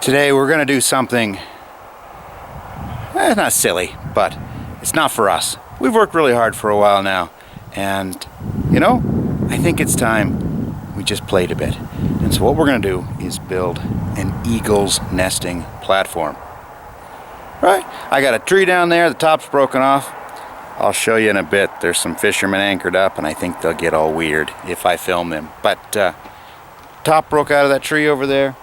Today we're going to do something, not silly, but it's not for us. We've worked really hard for a while now, and you know, I think it's time we just played a bit. And so what we're going to do is build an eagle's nesting platform. Right? I got a tree down there, the top's broken off. I'll show you in a bit. There's some fishermen anchored up, and I think they'll get all weird if I film them. But top broke out of that tree over there.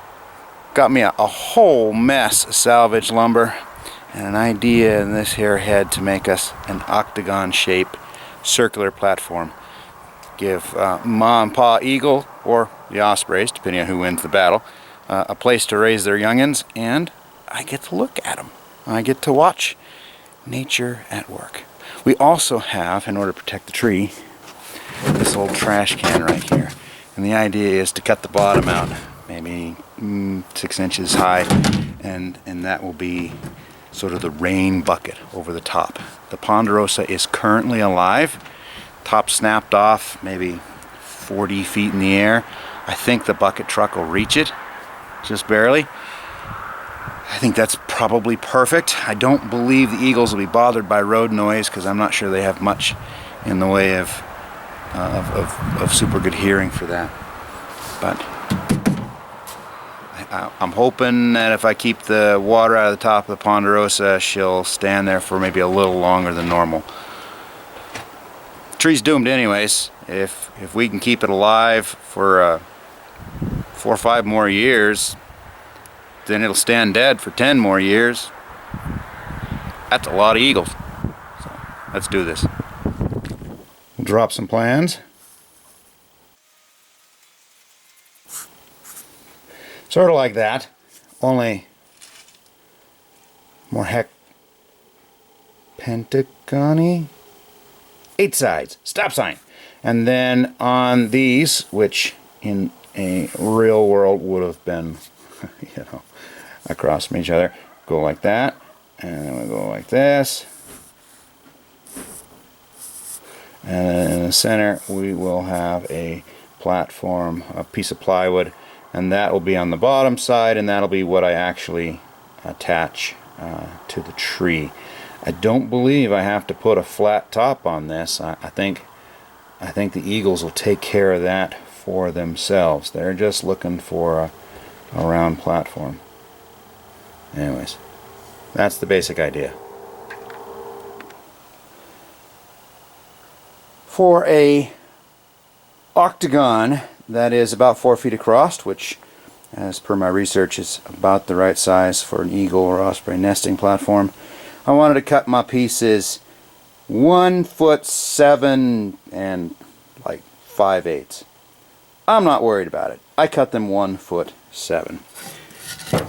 Got me a whole mess of salvage lumber and an idea in this here head to make us an octagon shaped circular platform. Give Ma and Pa Eagle, or the Ospreys, depending on who wins the battle, a place to raise their youngins, and I get to look at them. I get to watch nature at work. We also have, in order to protect the tree, this old trash can right here. And the idea is to cut the bottom out, maybe 6 inches high, and that will be sort of the rain bucket over the top. The ponderosa is currently alive. Top snapped off, maybe 40 feet in the air. I think the bucket truck will reach it, just barely. I think that's probably perfect. I don't believe the eagles will be bothered by road noise because I'm not sure they have much in the way of super good hearing for that. But I'm hoping that if I keep the water out of the top of the ponderosa, she'll stand there for maybe a little longer than normal. The tree's doomed anyways. If we can keep it alive for 4 or 5 more years, then it'll stand dead for 10 more years. That's a lot of eagles. So let's do this. We'll drop some plans. Sort of like that, only more pentagony. 8 sides, stop sign. And then on these, which in a real world would have been, you know, across from each other, go like that, and then we go like this. And then in the center we will have a platform, a piece of plywood, and that will be on the bottom side, and that'll be what I actually attach to the tree. I don't believe I have to put a flat top on this. I think the eagles will take care of that for themselves. They're just looking for a round platform. Anyways, that's the basic idea. For a octagon that is about 4 feet across, which as per my research is about the right size for an eagle or osprey nesting platform, I wanted to cut my pieces 1'7" and like 5/8. I'm not worried about it. I cut them 1'7",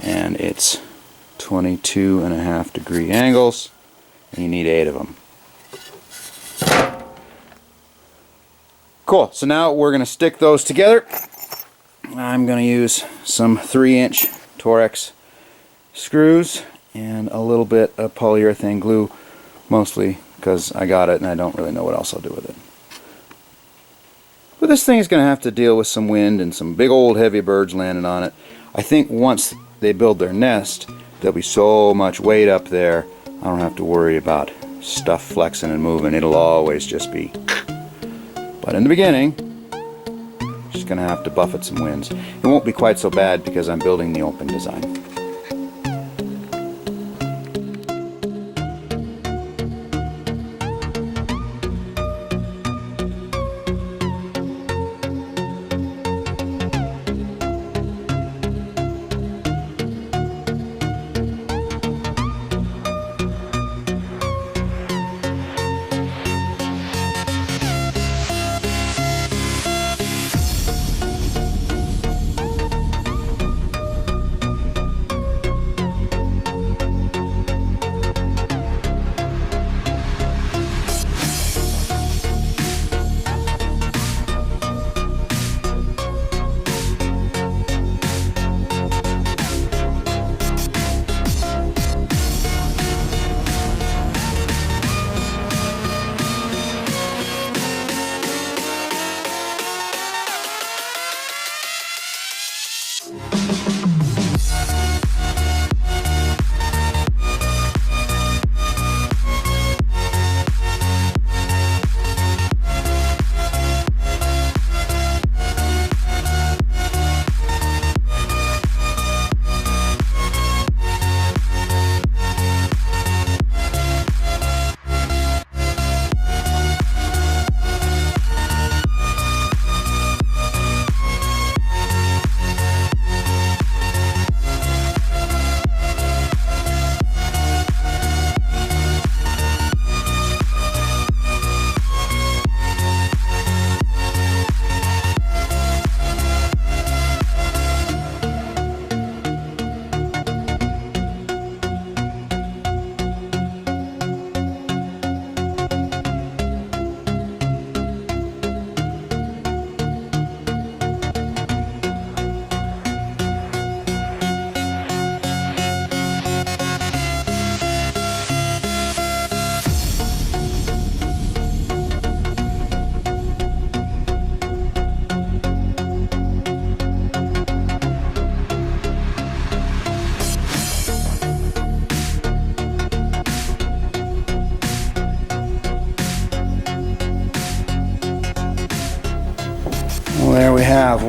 and it's 22.5 degree angles, and you need 8 of them. Cool, so now we're going to stick those together. I'm going to use some 3-inch Torx screws and a little bit of polyurethane glue, mostly because I got it and I don't really know what else I'll do with it. But this thing is going to have to deal with some wind and some big old heavy birds landing on it. I think once they build their nest, there'll be so much weight up there, I don't have to worry about stuff flexing and moving. It'll always just be. But in the beginning, just going to have to buffet some winds. It won't be quite so bad because I'm building the open design.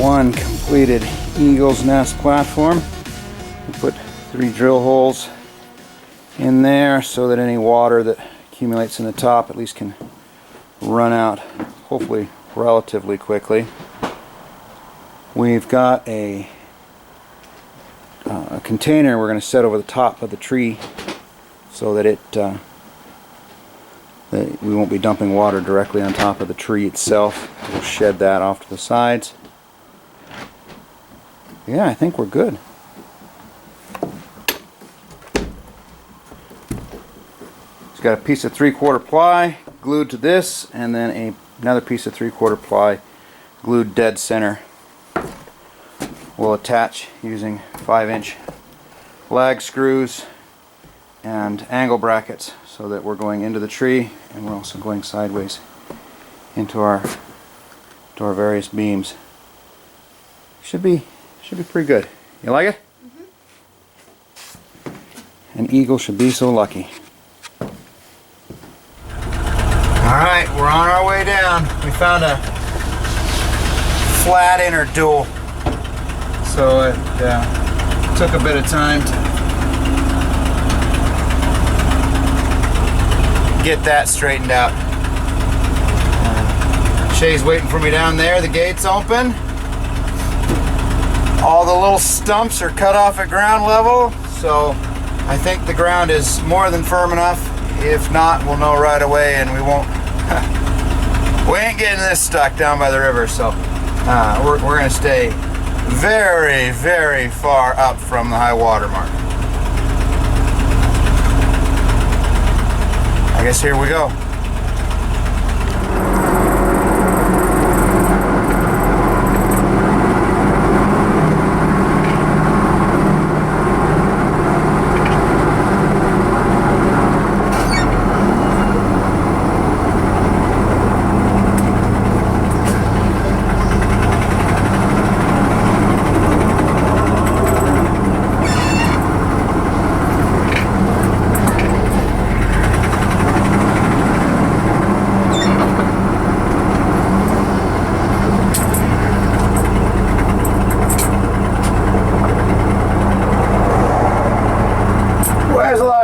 one completed eagle's nest platform. We put 3 drill holes in there so that any water that accumulates in the top at least can run out, hopefully relatively quickly. We've got a container we're going to set over the top of the tree so that that we won't be dumping water directly on top of the tree itself. We'll shed that off to the sides. Yeah, I think we're good. It's got a piece of 3/4 ply glued to this, and then another piece of 3/4 ply glued dead center. We'll attach using 5-inch lag screws and angle brackets so that we're going into the tree, and we're also going sideways into our various beams. Should be pretty good. You like it? Mm-hmm. An eagle should be so lucky. Alright, we're on our way down. We found a flat inner dual, so it took a bit of time to get that straightened out. Shay's waiting for me down there. The gate's open. All the little stumps are cut off at ground level, so I think the ground is more than firm enough. If not, we'll know right away, and we won't. We ain't getting this stuck down by the river, so we're going to stay very, very far up from the high water mark. I guess here we go.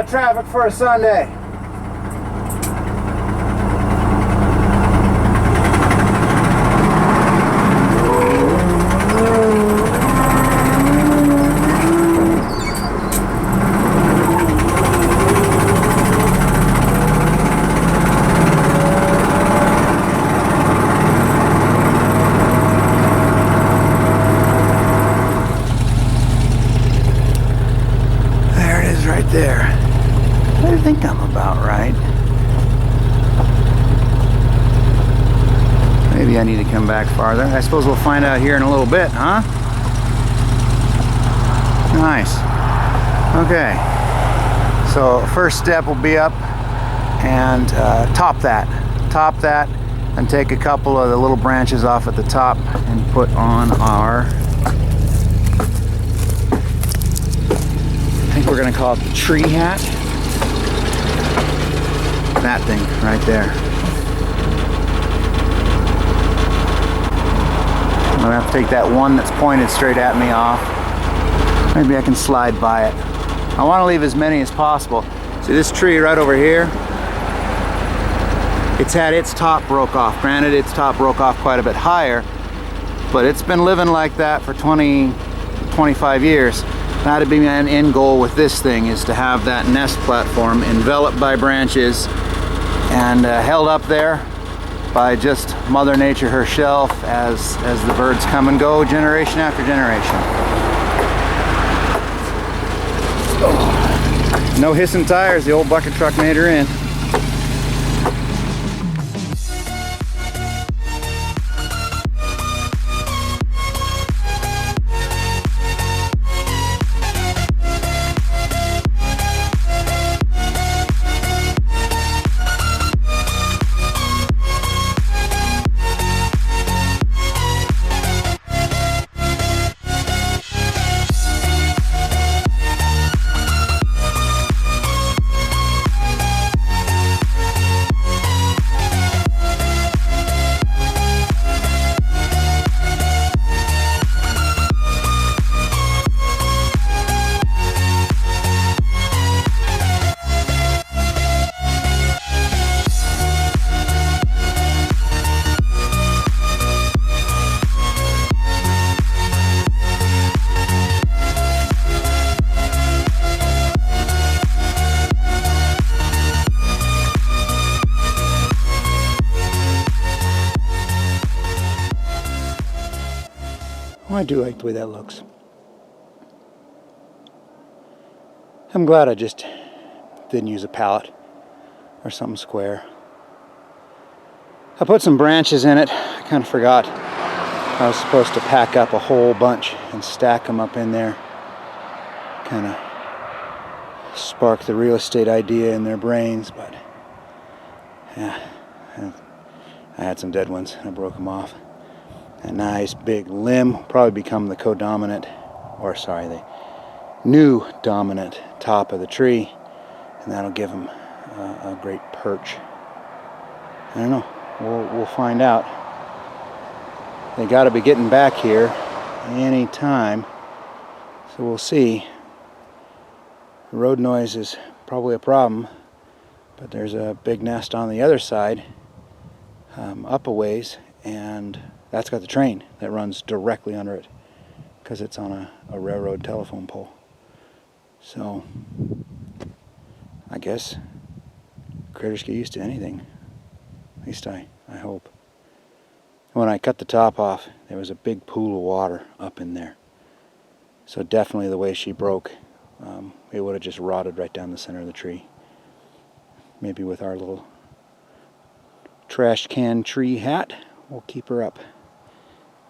Traffic for a Sunday. There it is right there. I think I'm about right. Maybe I need to come back farther. I suppose we'll find out here in a little bit, huh? Nice. Okay. So first step will be up and top that, and take a couple of the little branches off at the top and put on our, I think we're going to call it the tree hat. That thing right there. I'm gonna have to take that one that's pointed straight at me off. Maybe I can slide by it. I want to leave as many as possible. See this tree right over here? It's had its top broke off. Granted, its top broke off quite a bit higher, but it's been living like that for 20, 25 years. That'd be my end goal with this thing, is to have that nest platform enveloped by branches and held up there by just Mother Nature herself as the birds come and go generation after generation. Oh. No hissing tires, the old bucket truck made her in. I do like the way that looks. I'm glad I just didn't use a pallet or something square. I put some branches in it. I kind of forgot I was supposed to pack up a whole bunch and stack them up in there. Kind of spark the real estate idea in their brains, but yeah, I had some dead ones. I broke them off. A nice big limb will probably become the co-dominant, or sorry, the new dominant top of the tree, and that'll give them a great perch. I don't know. We'll find out. They got to be getting back here any time, so we'll see. The road noise is probably a problem, but there's a big nest on the other side, up a ways, and that's got the train that runs directly under it because it's on a railroad telephone pole. So I guess critters get used to anything. At least I hope. When I cut the top off, there was a big pool of water up in there. So definitely the way she broke, it would have just rotted right down the center of the tree. Maybe with our little trash can tree hat, we'll keep her up.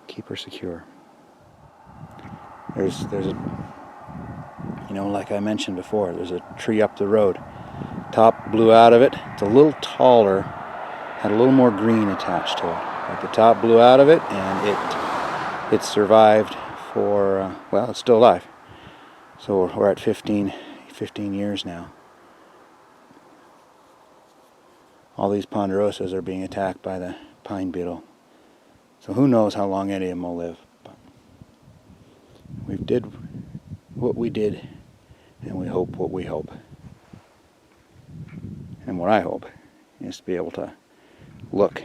Keep her secure. There's a, like I mentioned before, there's a tree up the road. Top blew out of it. It's a little taller, had a little more green attached to it. But the top blew out of it, and it survived for, well, it's still alive. So we're at 15 years now. All these ponderosas are being attacked by the pine beetle. So who knows how long any of them will live. But we did what we did, and we hope what we hope. And what I hope is to be able to look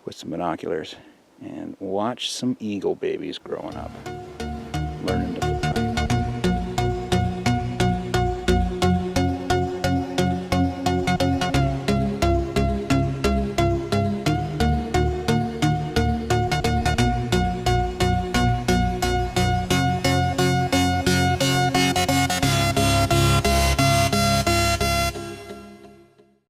with some binoculars and watch some eagle babies growing up, learning to fly.